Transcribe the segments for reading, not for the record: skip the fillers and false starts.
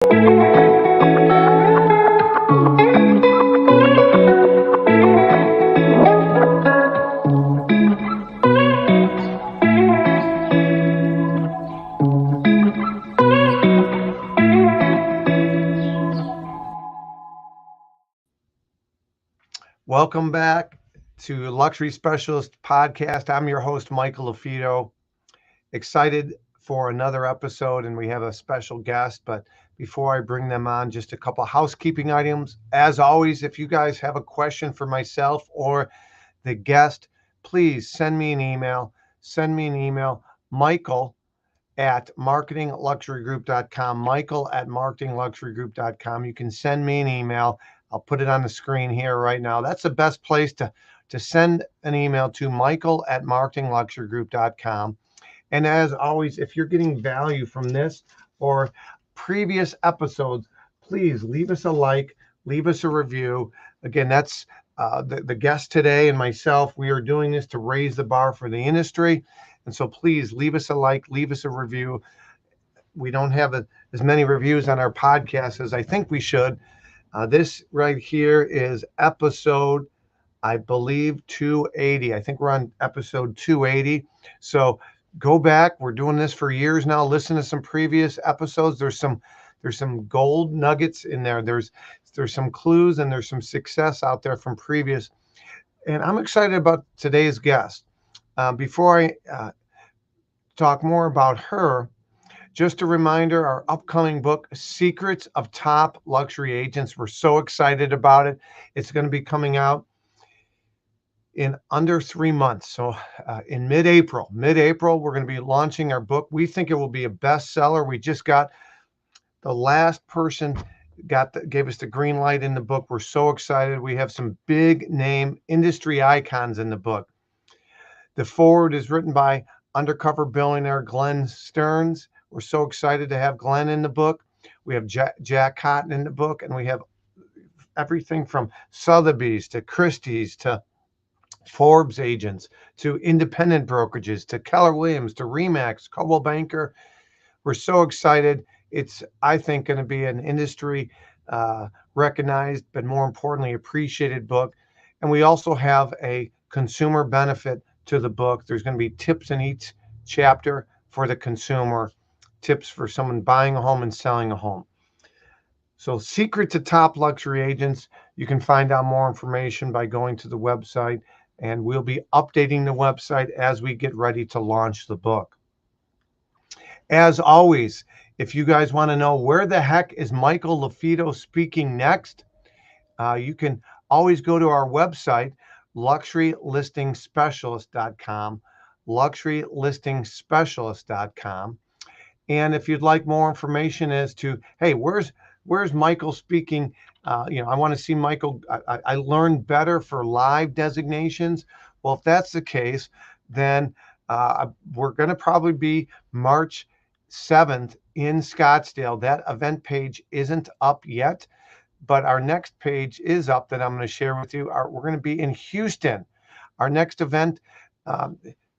Welcome back to Luxury Specialist Podcast. I'm your host, Michael LaFido. Excited for another episode, and we have a special guest. But before I bring them on, just a couple housekeeping items. As always, if you guys have a question for myself or the guest, please send me an email. Michael at marketingluxurygroup.com. Michael at marketingluxurygroup.com. You can send me an email. I'll put it on the screen here right now. That's the best place to send an email to Michael at marketingluxurygroup.com. And as always, if you're getting value from this or previous episodes, please leave us a like, leave us a review. Again, that's the guest today and myself. We are doing this to raise the bar for the industry. And so please leave us a like, leave us a review. We don't have as many reviews on our podcast as I think we should. This right here is episode, I believe, 280. I think we're on episode 280. So go back. We're doing this for years now. Listen to some previous episodes. There's some gold nuggets in there. There's some clues and there's some success out there from previous. And I'm excited about today's guest. Before I talk more about her, just a reminder, our upcoming book, Secrets of Top Luxury Agents. We're so excited about it. It's going to be coming out in under 3 months. So in mid-April, we're going to be launching our book. We think it will be a bestseller. We just got the last person gave us the green light in the book. We're so excited. We have some big name industry icons in the book. The foreword is written by undercover billionaire Glenn Stearns. We're so excited to have Glenn in the book. We have Jack Cotton in the book, and we have everything from Sotheby's to Christie's to Forbes agents to independent brokerages to Keller Williams to Remax, Coldwell Banker. We're so excited. It's, I think, going to be an industry recognized, but more importantly, appreciated book. And we also have a consumer benefit to the book. There's going to be tips in each chapter for the consumer, tips for someone buying a home and selling a home. So Secret to Top Luxury Agents, you can find out more information by going to the website, and we'll be updating the website as we get ready to launch the book. As always, if you guys want to know where the heck is Michael LaFido speaking next, you can always go to our website, luxurylistingspecialist.com, luxurylistingspecialist.com. And if you'd like more information as to, hey, where's Michael speaking? I want to see Michael. I learned better for live designations. Well, if that's the case, then we're going to probably be March 7th in Scottsdale. That event page isn't up yet, but our next page is up that I'm going to share with you. We're going to be in Houston. Our next event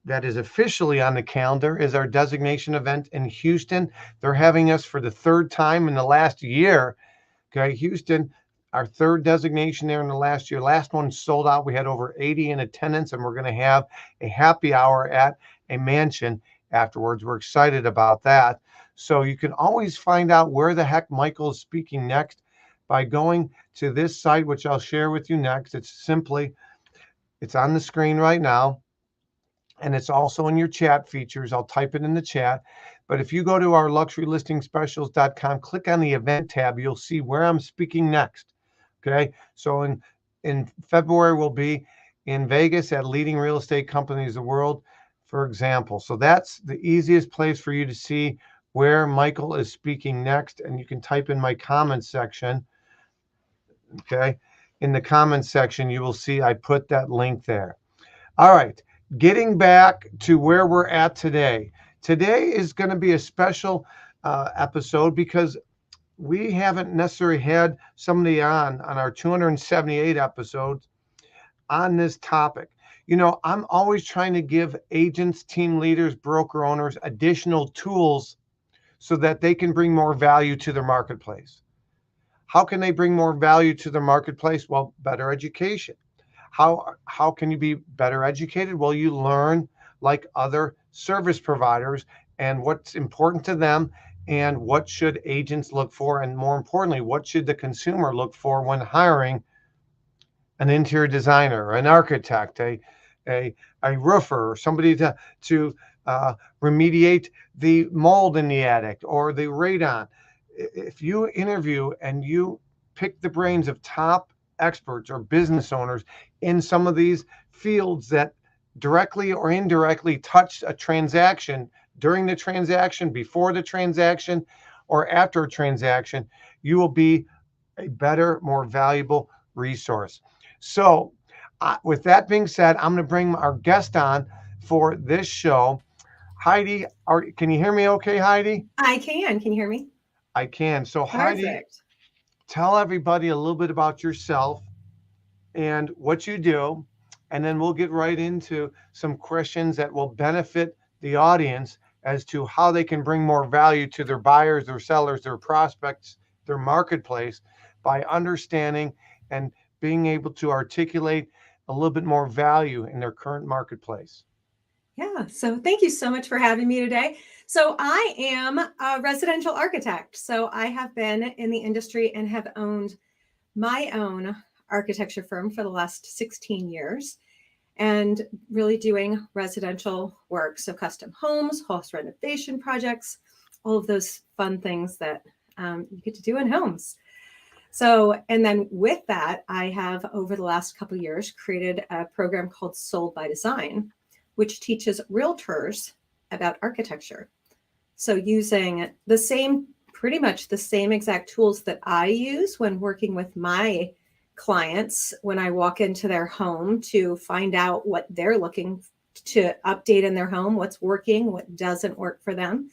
that is officially on the calendar is our designation event in Houston. They're having us for the third time in the last year. Okay, Houston, our third designation there in the last year. Last one sold out. We had over 80 in attendance, and we're going to have a happy hour at a mansion afterwards. We're excited about that. So you can always find out where the heck Michael is speaking next by going to this site, which I'll share with you next. It's on the screen right now. And it's also in your chat features. I'll type it in the chat. But if you go to our luxurylistingspecialist.com, click on the event tab, you'll see where I'm speaking next. Okay. So in February, we'll be in Vegas at leading real estate companies of the world, for example. So that's the easiest place for you to see where Michael is speaking next. And you can type in my comments section. Okay. In the comments section, you will see I put that link there. All right. Getting back to where we're at today. Today is going to be a special episode because we haven't necessarily had somebody on our 278 episodes on this topic. I'm always trying to give agents, team leaders, broker owners additional tools so that they can bring more value to their marketplace. How can they bring more value to their marketplace? Well, better education. How can you be better educated? Well, you learn like other service providers and what's important to them, and what should agents look for, and more importantly, what should the consumer look for when hiring an interior designer, an architect, a, a roofer, or somebody to remediate the mold in the attic or the radon. If you interview and you pick the brains of top experts or business owners in some of these fields that directly or indirectly touch a transaction, during the transaction, before the transaction, or after a transaction, you will be a better, more valuable resource. So, with that being said, I'm going to bring our guest on for this show. Heidi, can you hear me okay, Heidi? I can. Can you hear me? I can. So, Heidi, Perfect. tell everybody a little bit about yourself and what you do, and then we'll get right into some questions that will benefit the audience as to how they can bring more value to their buyers, their sellers, their prospects, their marketplace by understanding and being able to articulate a little bit more value in their current marketplace. Yeah. So thank you so much for having me today. So I am a residential architect. So I have been in the industry and have owned my own architecture firm for the last 16 years and really doing residential work. So custom homes, house renovation projects, all of those fun things that you get to do in homes. So, and then with that, I have over the last couple of years created a program called Sold by Design, which teaches realtors about architecture. So, using the same, pretty much the same exact tools that I use when working with my clients when I walk into their home to find out what they're looking to update in their home, what's working, what doesn't work for them.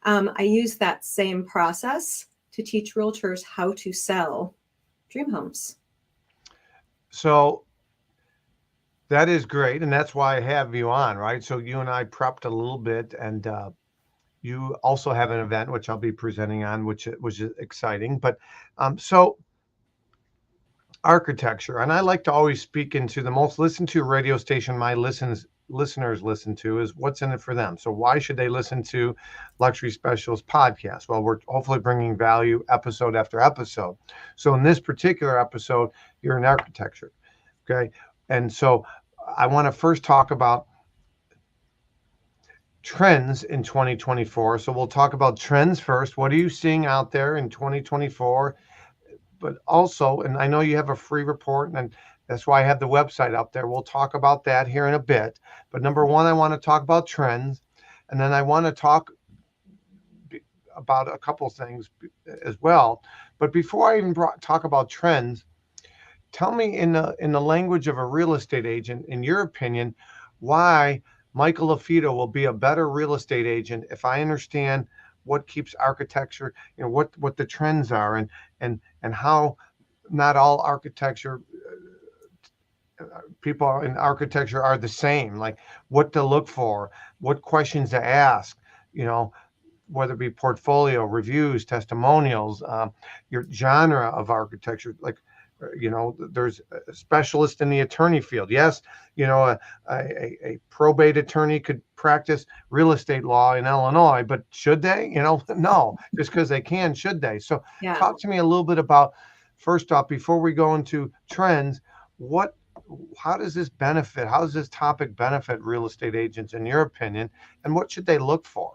I use that same process to teach realtors how to sell dream homes. So, that is great, and that's why I have you on, right? So you and I prepped a little bit, and you also have an event which I'll be presenting on, which was exciting. But so architecture, and I like to always speak into the most listened to radio station my listeners listen to is what's in it for them. So why should they listen to Luxury Specials podcast? Well, we're hopefully bringing value episode after episode. So in this particular episode, you're in architecture, okay? And so I want to first talk about trends in 2024. So we'll talk about trends first. What are you seeing out there in 2024? But also, and I know you have a free report, and that's why I have the website up there. We'll talk about that here in a bit. But number one, I want to talk about trends, and then I want to talk about a couple things as well. But before I even talk about trends, tell me in the language of a real estate agent, in your opinion, why Michael LaFido will be a better real estate agent if I understand what keeps architecture, what the trends are, and how not all architecture people in architecture are the same, like what to look for, what questions to ask, you know, whether it be portfolio reviews, testimonials, your genre of architecture, like there's a specialist in the attorney field. Yes, a probate attorney could practice real estate law in Illinois, but should they? No, just because they can, should they? So Yeah. talk to me a little bit about, first off, before we go into trends, how does this topic benefit real estate agents in your opinion, and what should they look for?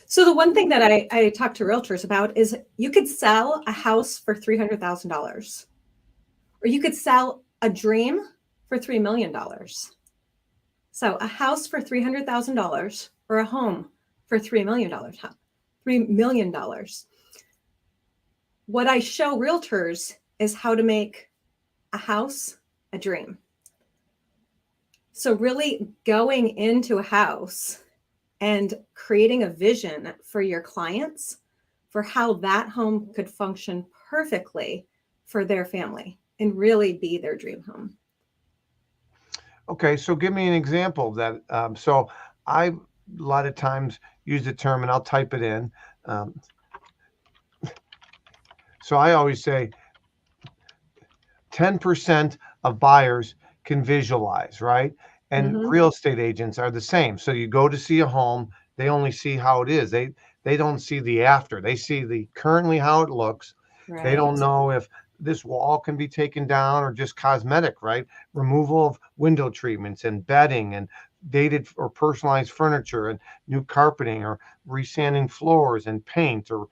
So the one thing that I talk to realtors about is you could sell a house for $300,000, or you could sell a dream for $3 million. So a house for $300,000 or a home for $3 million. $3 million. What I show realtors is how to make a house a dream. So really going into a house and creating a vision for your clients for how that home could function perfectly for their family and really be their dream home. Okay, so give me an example of that. So I a lot of times use the term, and I'll type it in. Um, so I always say 10% of buyers can visualize, right? And Mm-hmm. real estate agents are the same. So you go to see a home, they only see how it is. They don't see the after. They see the currently how it looks. They don't Right. know if this wall can be taken down or just cosmetic, right? Removal of window treatments and bedding and dated or personalized furniture and new carpeting or resanding floors and paint, or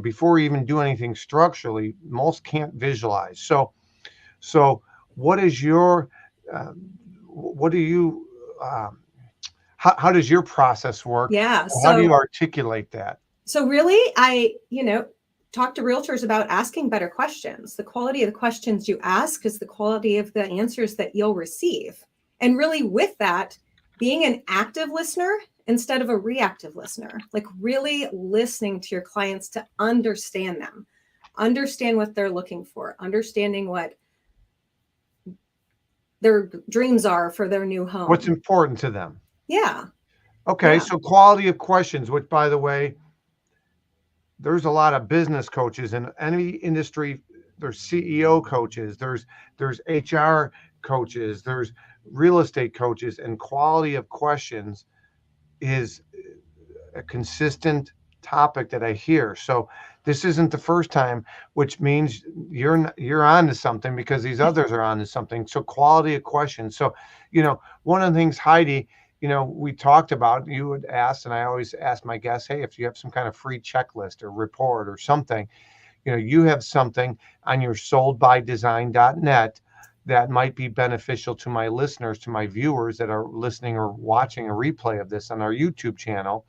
before you even do anything structurally, most can't visualize. So, what is your, what do you, how does your process work? Yeah. How do you So articulate that? So really, I, talk to realtors about asking better questions. The quality of the questions you ask is the quality of the answers that you'll receive. And really with that, being an active listener instead of a reactive listener, like really listening to your clients to understand them, understand what they're looking for, understanding what their dreams are for their new What's home. important to them? Yeah. Okay, Yeah. so quality of questions, which, by the way, there's a lot of business coaches in any industry. There's CEO coaches, there's HR coaches, there's real estate coaches, and quality of questions is a consistent topic that I hear. So this isn't the first time, which means you're on to something, because these others are on to something. So quality of questions. So, one of the things, Heidi, we talked about, you would ask, and I always ask my guests, hey, if you have some kind of free checklist or report or something, you have something on your soldbydesign.net that might be beneficial to my listeners, to my viewers that are listening or watching a replay of this on our YouTube channel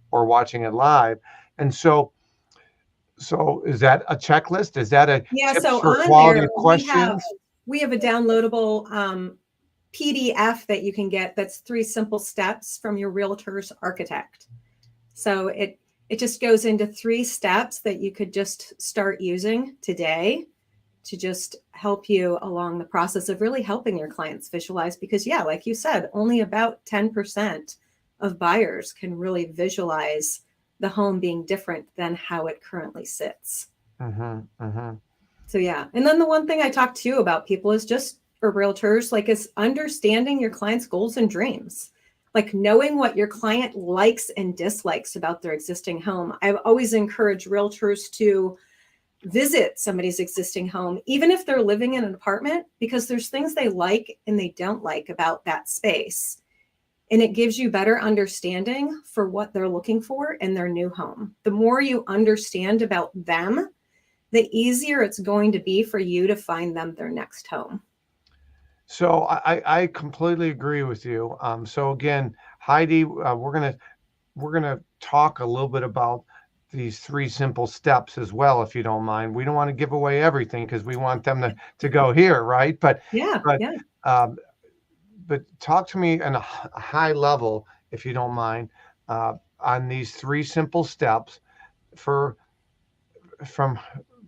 or watching it live. And so is that a checklist? Is that a Yeah. tips So for on quality there, of questions? we have a downloadable PDF that you can get that's 3 simple steps from your realtor's architect. So it just goes into 3 steps that you could just start using today to just help you along the process of really helping your clients visualize. Because yeah, like you said, only about 10% of buyers can really visualize the home being different than how it currently sits. Mm-hmm, mm-hmm. So yeah. And then the one thing I talk to you about people is just for realtors, like is understanding your client's goals and dreams. Like knowing what your client likes and dislikes about their existing home. I've always encouraged realtors to visit somebody's existing home, even if they're living in an apartment, because there's things they like and they don't like about that space. And it gives you better understanding for what they're looking for in their new home. The more you understand about them, the easier it's going to be for you to find them their next home. So I completely agree with you. So again, Heidi, we're gonna talk a little bit about these 3 simple steps as well, if you don't mind. We don't want to give away everything because we want them to go here, right? But Yeah, but yeah. um, but talk to me on a high level, if you don't mind, on these 3 simple steps for from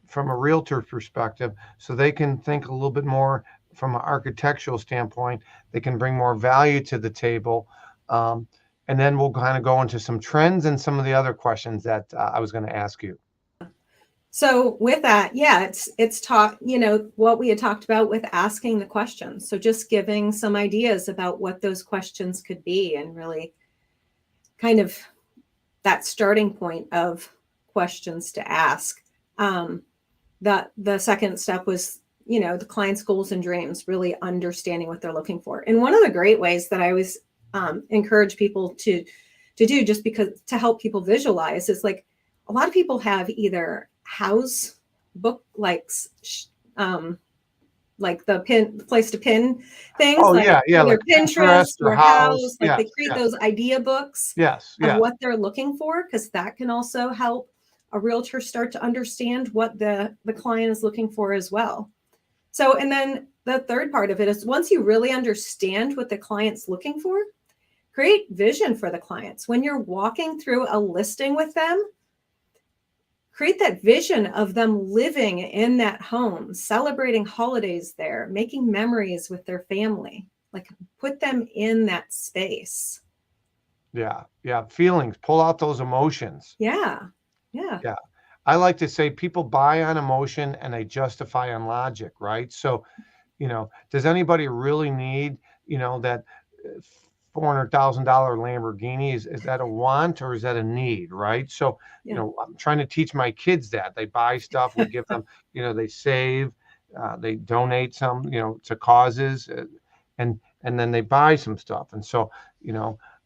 from a realtor perspective, so they can think a little bit more from an architectural standpoint. They can bring more value to the table. Um, and then we'll kind of go into some trends and some of the other questions that I was going to ask you. So with that, yeah, it's taught, what we had talked about with asking the questions. So just giving some ideas about what those questions could be and really kind of that starting point of questions to ask. The second step was, the client's goals and dreams, really understanding what they're looking for. And one of the great ways that I always encourage people to do, just because to help people visualize, is like a lot of people have either house book like the place to pin things, Oh like yeah, yeah, either like Pinterest Pinterest or or House. House, like Yes, they create yes, those idea books yes, of yes. what they're looking for, because that can also help a realtor start to understand what the client is looking for as well. So, and then the third part of it is, once you really understand what the client's looking for, create vision for the clients. When you're walking through a listing with them, create that vision of them living in that home, celebrating holidays there, making memories with their family. Like put them in that space. Yeah. Yeah. Feelings, pull out those emotions. Yeah. Yeah. Yeah. I like to say people buy on emotion and they justify on logic, right? So, does anybody really need, that $400,000 Lamborghini? Is that a want or is that a need, right? So, Yeah. I'm trying to teach my kids that they buy stuff, we give them, they save, they donate some, to causes, and then they buy some stuff. And so,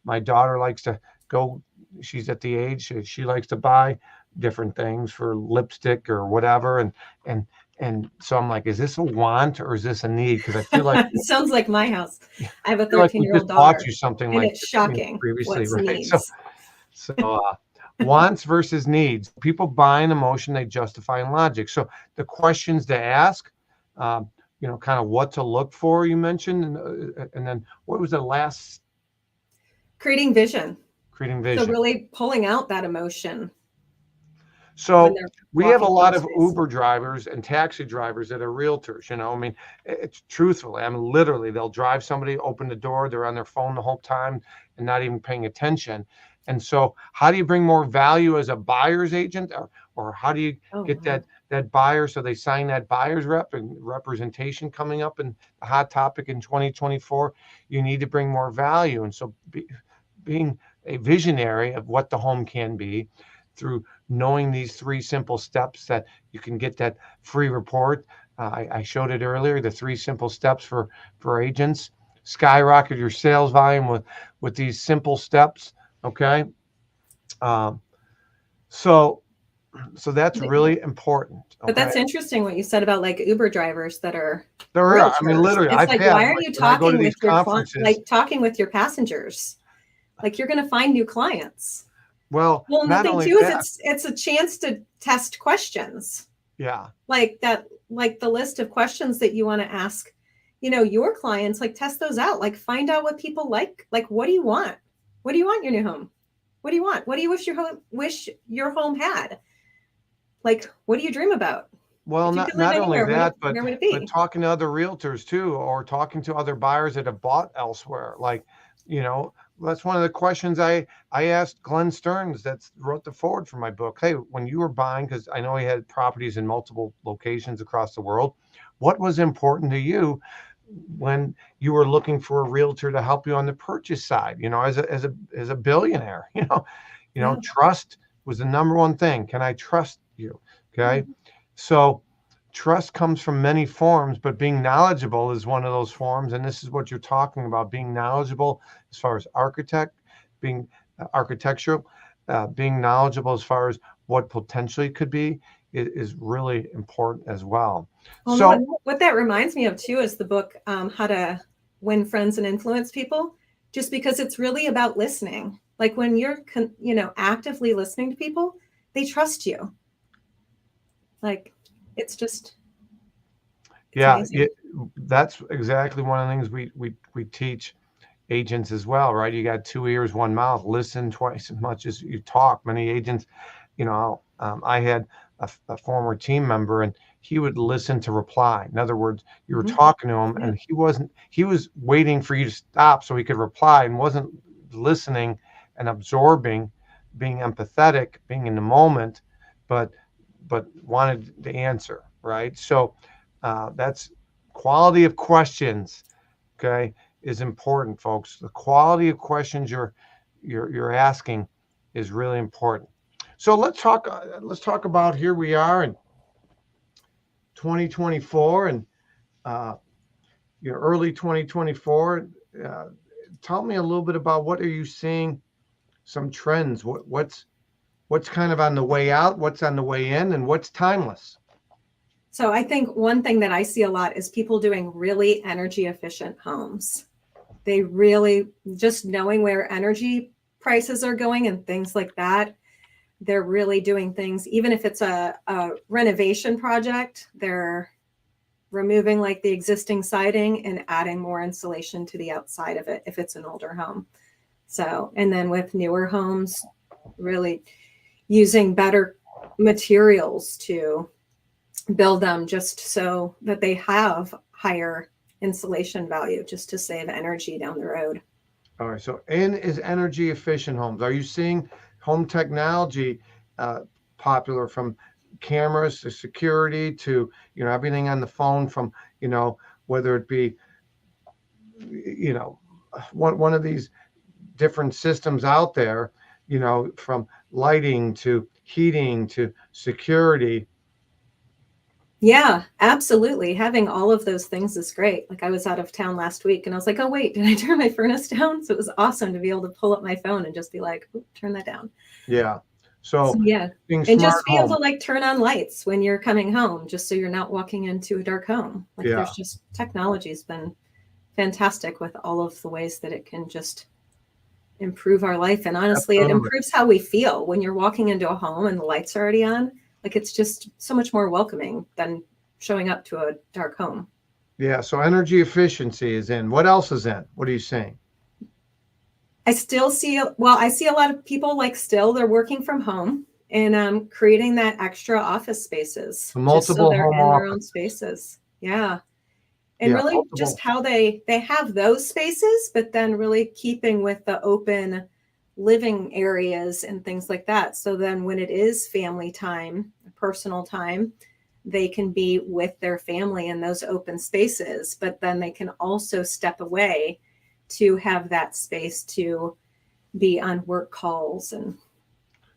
my daughter likes to go. She's at the age she likes to buy different things for lipstick or whatever, and and so I'm like, is this a want or is this a need? Because I feel like It sounds like my house. I have a we 13-year-old just bought daughter, you something and like it's this, shocking previously, what's right? So needs. so wants versus needs. People buy an emotion they justify in logic. So the questions to ask, kind of what to look for. You mentioned, and then what was the last? Creating vision. Creating So vision. really pulling out that emotion when So they're we have a walking through lot the of space. Uber drivers and taxi drivers that are realtors. I mean, it's truthfully, I mean, literally, they'll drive somebody, open the door, they're on their phone the whole time and not even paying attention. And so, how do you bring more value as a buyer's agent, or how do you Oh, get wow. that buyer so they sign that buyer's rep and representation coming up in the hot topic in 2024? You need to bring more value, and so being a visionary of what the home can be through knowing these three simple steps that you can get that free report. I showed it earlier, the three simple steps for agents. Skyrocket your sales volume with these simple steps. Okay. Um, so that's really important. But Okay. that's interesting what you said about like Uber drivers that are There are, I mean, realtors. literally, It's I've like, had, why are like, you when I go to talking these with your conferences. talking with your passengers? Like you're going to find new clients. Well, Well, and the not thing only too is that. it's a chance to test questions. Yeah. Like that, like the list of questions that you want to ask, your clients, like test those out, like find out what people like what do you want? What do you want your new home? What do you want? What do you wish your home had? Like, what do you dream about? Well, If you not could live not only anywhere, that, but where would it but be? talking to other realtors too, or talking to other buyers that have bought elsewhere. Like, that's one of the questions I asked Glenn Stearns, that wrote the forward for my book. Hey, when you were buying, because I know he had properties in multiple locations across the world, what was important to you when you were looking for a realtor to help you on the purchase side? As a billionaire, Yeah. trust was the number one thing. Can I trust you? Okay. Mhm. So trust comes from many forms, but being knowledgeable is one of those forms. And this is what you're talking about: being knowledgeable as far as being architectural, being knowledgeable as far as what potentially could be is really important as well. Well, no, So and what that reminds me of too is the book, How to Win Friends and Influence People, just because it's really about listening. Like when you're, actively listening to people, they trust you. Like it's just, it's yeah, amazing. that's exactly one of the things we teach agents as well, right? You got two ears, one mouth. Listen twice as much as you talk. Many agents, I had a former team member, and he would listen to reply. In other words, you were Mhm. talking to him, Yeah. and he was waiting for you to stop so he could reply, and wasn't listening and absorbing, being empathetic, being in the moment, but wanted the answer, right? So that's quality of questions. Okay, is important, folks. The quality of questions you're asking is really important. So let's talk about, here we are in 2024, and uh, early 2024. Uh, Tell me a little bit about, what are you seeing, some trends? What's kind of on the way out? What's on the way in? And what's timeless? So I think one thing that I see a lot is people doing really energy efficient homes. They really just knowing where energy prices are going and things like that. They're really doing things, even if it's a renovation project, they're removing like the existing siding and adding more insulation to the outside of it if it's an older home. So, and then with newer homes, really using better materials to build them just so that they have higher insulation value, just to save energy down the road. All right. So N is energy efficient homes. Are you seeing home technology uh, popular, from cameras to security to, everything on the phone, from, whether it be, you know, one of these different systems out there, from lighting to heating to security. Yeah, absolutely. Having all of those things is great. Like I was out of town last week and I was like, oh, wait, did I turn my furnace down? So it was awesome to be able to pull up my phone and just be like, turn that down. Yeah. So So yeah. being And smart just be able home. to like turn on lights when you're coming home, just so you're not walking into a dark home. Like Yeah. there's just technology's been fantastic with all of the ways that it can just improve our life. And honestly, it Absolutely. improves how we feel when you're walking into a home and the lights are already on. Like it's just so much more welcoming than showing up to a dark home. Yeah. So energy efficiency is in. What else is in? What are you saying? I still see, well, I see a lot of people like still they're working from home and creating that extra office spaces just so Multiple they're home in their own office. spaces. Yeah. And Yeah. really just Multiple. how they have those spaces, but then really keeping with the open living areas and things like that. So then when it is family time, personal time, they can be with their family in those open spaces, but then they can also step away to have that space to be on work calls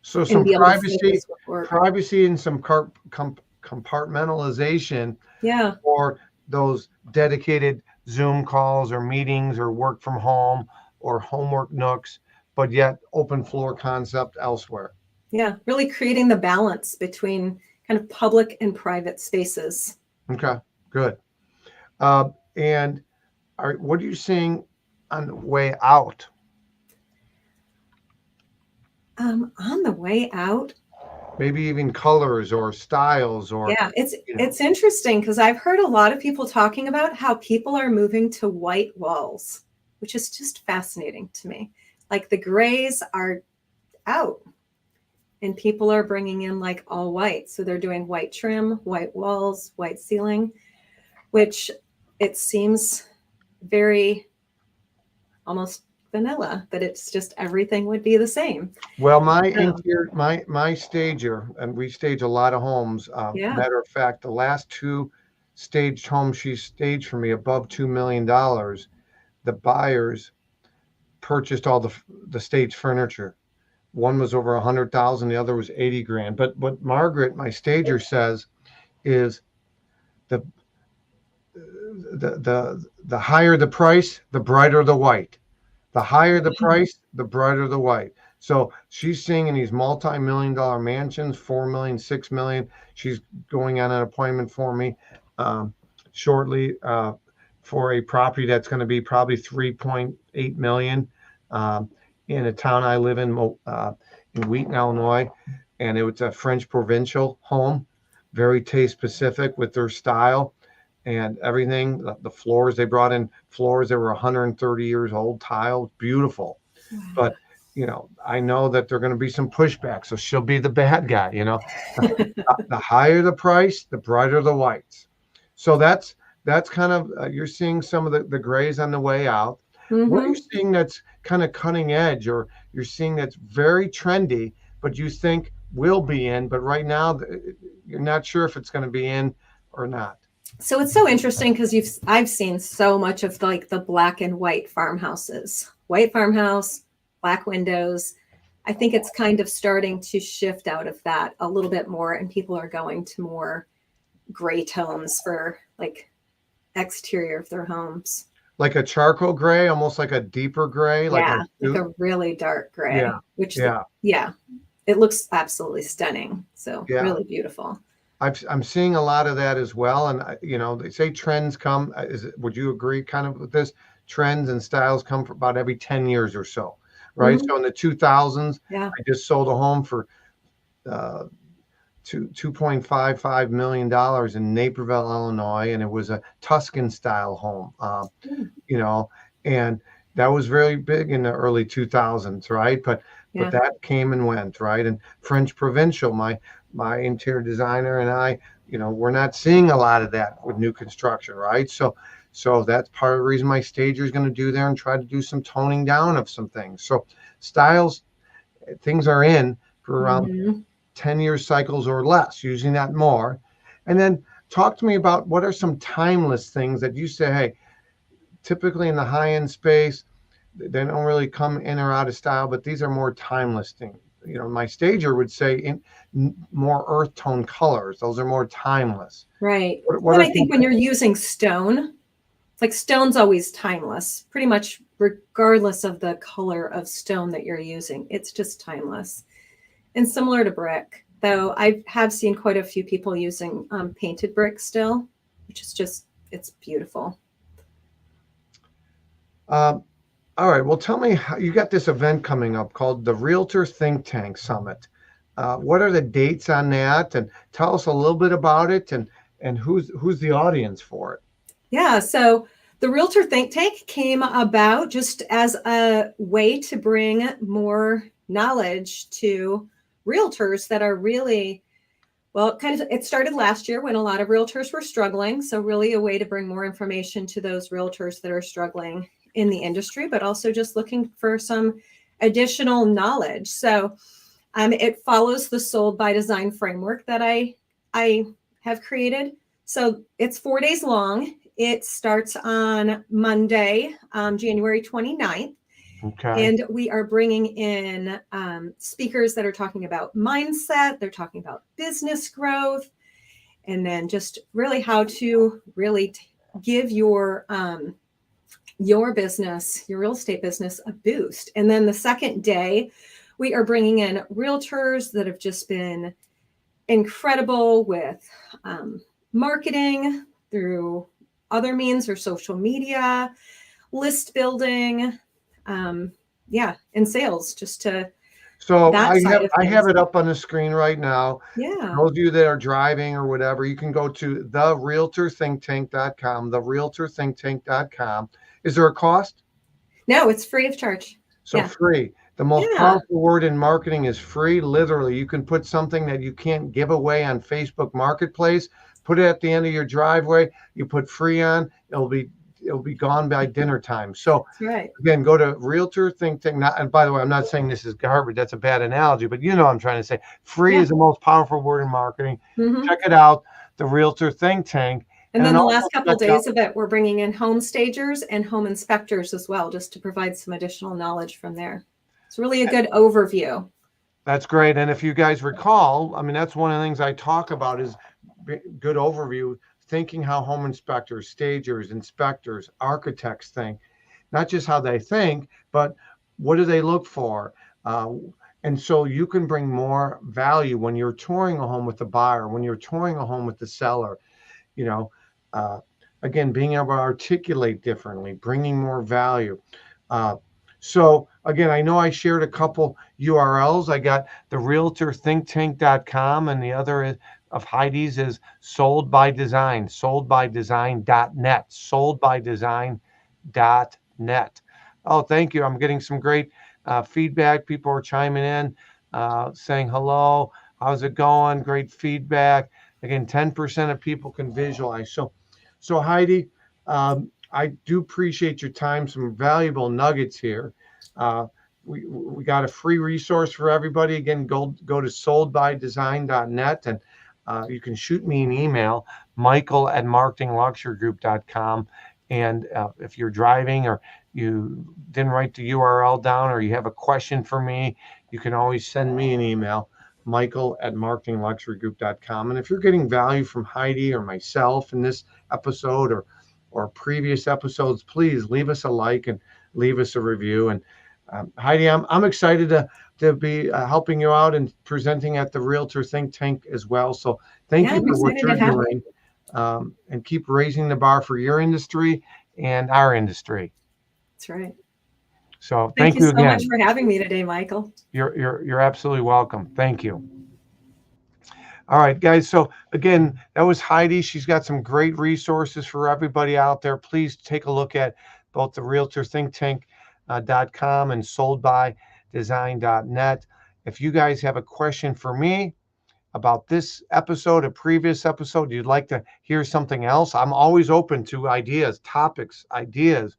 So and some be able to privacy, focus with work. privacy and some compartmentalization Yeah. for those dedicated Zoom calls or meetings or work from home or homework nooks, but yet open floor concept elsewhere. Yeah. Really creating the balance between kind of public and private spaces. Okay, good. And what are you seeing on the way out? On the way out, Maybe even colors or styles or, yeah, it's you know, it's interesting because I've heard a lot of people talking about how people are moving to white walls, which is just fascinating to me. Like the grays are out and people are bringing in like all white. So they're doing white trim, white walls, white ceiling, which it seems very almost vanilla, that it's just everything would be the same. well, my So, interior, my stager, and we stage a lot of homes. yeah, Matter of fact, the last two staged homes she staged for me above $2 million, the buyers purchased all the stage furniture. One was over 100,000, the other was 80 grand. But what Margaret, my stager, says is the the higher the price, the brighter the white. The higher the price, the brighter the white. So she's seeing in these multi-million-dollar mansions, 4 million, 6 million. She's going on an appointment for me shortly for a property that's going to be probably 3.8 million in a town I live in Wheaton, Illinois, and it was a French provincial home, very taste specific with their style and everything. The floors, they brought in floors that were 130 years old, tile, beautiful. wow. But I know that there are going to be some pushback, so she'll be the bad guy. The higher the price, the brighter the whites. So that's kind of you're seeing some of the grays on the way out. What are you Mm-hmm. seeing that's kind of cutting edge, or you're seeing that's very trendy, but you think will be in, but right now you're not sure if it's going to be in or not? So it's so interesting because I've seen so much of like the black and white farmhouses, white farmhouse, black windows. I think it's kind of starting to shift out of that a little bit more, and people are going to more gray tones for like exterior of their homes. Like a charcoal gray, almost like a deeper gray, like Yeah, a like a really dark yeah, gray, which yeah, yeah, it looks absolutely stunning. So yeah. really beautiful. I'm seeing a lot of that as well, and they say trends come. Would you agree, kind of with this? Trends and styles come for about every 10 years or so, right? Mhm. So in the 2000s, Yeah. I just sold a home for uh, $2.55 million in Naperville, Illinois, and it was a Tuscan style home. Mm. You know, and that was very big in the early 2000s, right? But Yeah. that came and went, right? And French Provincial, my interior designer and I, we're not seeing a lot of that with new construction, right? So that's part of the reason my stager is going to do there and try to do some toning down of some things. So styles, things are in for around Mhm. 10-year cycles or less, using that more. And then talk to me about what are some timeless things that you say, hey, typically in the high-end space, they don't really come in or out of style, but these are more timeless things. You know, my stager would say more earth tone colors. Those are more timeless. Right. What And are I some? think when you're using stone, it's like stone's always timeless, pretty much regardless of the color of stone that you're using. It's just timeless. And similar to brick, though I have seen quite a few people using painted brick still, which is just, it's beautiful. Um, all right. Well, tell me, how, you got this event coming up called the Realtor Think Tank Summit. What are the dates on that? And tell us a little bit about it, and who's the audience for it. Yeah. So the Realtor Think Tank came about just as a way to bring more knowledge to realtors that are really, well, kind of, it started last year when a lot of realtors were struggling. So, really, a way to bring more information to those realtors that are struggling in the industry, but also just looking for some additional knowledge. So, it follows the Sold by Design framework that I have created. So, it's 4 days long. It starts on Monday, January 29th. Okay. And we are bringing in speakers that are talking about mindset, they're talking about business growth, and then just really how to really give your business, your real estate business, a boost. And then the second day, we are bringing in realtors that have just been incredible with marketing through other means or social media, list building, um, yeah, and sales, just to So that side of I have things. it up on the screen right now. Yeah. Those of you that are driving or whatever, you can go to therealtorthinktank.com, therealtorthinktank.com. Is there a cost? No, it's free of charge. So Yeah. free. The most Yeah. powerful word in marketing is free. Literally, you can put something that you can't give away on Facebook Marketplace, put it at the end of your driveway, you put free on, it'll be gone by dinner time. So That's right. again, go to Realtor Think Tank. Not, and by the way, I'm not saying this is garbage. That's a bad analogy, but you know what I'm trying to say. Free Yeah. is the most powerful word in marketing. Hmm. Check it out, the Realtor Think Tank. And And then then the also last couple check out, days of it, we're bringing in home stagers and home inspectors as well, just to provide some additional knowledge from there. It's really a good overview. that's great. And if you guys recall, I mean, that's one of the things I talk about is good overview, thinking how home inspectors, stagers, inspectors, architects think, not just how they think, but what do they look for? Uh, and so you can bring more value when you're touring a home with the buyer, when you're touring a home with the seller, you know, uh, again, being able to articulate differently, bringing more value. Uh, so again, I know I shared a couple URLs. I got the realtorthinktank.com, and the other of Heidi's is Sold by Design, soldbydesign.net, soldbydesign.net. Oh, thank you. I'm getting some great feedback. People are chiming in, saying hello. How's it going? Great feedback. Again, 10% of people can visualize. So Heidi, I do appreciate your time. Some valuable nuggets here. Uh, we got a free resource for everybody. Again, go to soldbydesign.net, and you can shoot me an email, michael@marketingluxurygroup.com. And if you're driving or you didn't write the URL down or you have a question for me, you can always send me an email, michael@marketingluxurygroup.com. And if you're getting value from Heidi or myself in this episode or previous episodes, please leave us a like and leave us a review. And Heidi, I'm excited to be helping you out and presenting at the Realtor Think Tank as well. So thank Yeah, you I'm for what excited to you're have doing, you. and keep raising the bar for your industry and our industry. That's right. So Thank thank you you so much again. for having me today, Michael. You're absolutely welcome. Thank you. All right, guys. So again, that was Heidi. She's got some great resources for everybody out there. Please take a look at both the realtorthinktank.com and soldbydesign.net. If you guys have a question for me, about this episode, a previous episode, you'd like to hear something else, I'm always open to ideas, topics, ideas.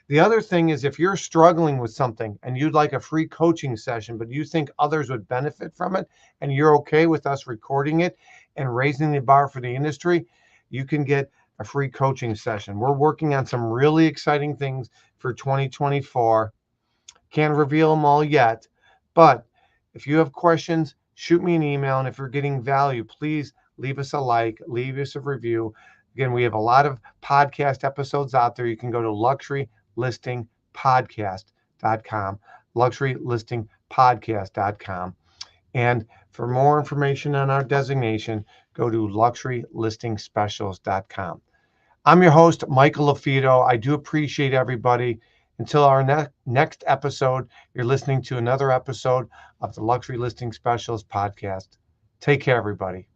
The other thing is, if you're struggling with something and you'd like a free coaching session, but you think others would benefit from it, and you're okay with us recording it and raising the bar for the industry, you can get a free coaching session. We're working on some really exciting things for 2024. Can't reveal them all yet, but if you have questions, shoot me an email. And if you're getting value, please leave us a like, leave us a review. Again, we have a lot of podcast episodes out there. You can go to luxurylistingpodcast.com, luxurylistingpodcast.com. And for more information on our designation, go to luxurylistingspecialist.com. I'm your host, Michael LaFido. I do appreciate everybody. Until our next episode, you're listening to another episode of the Luxury Listing Specialist podcast. Take care, everybody.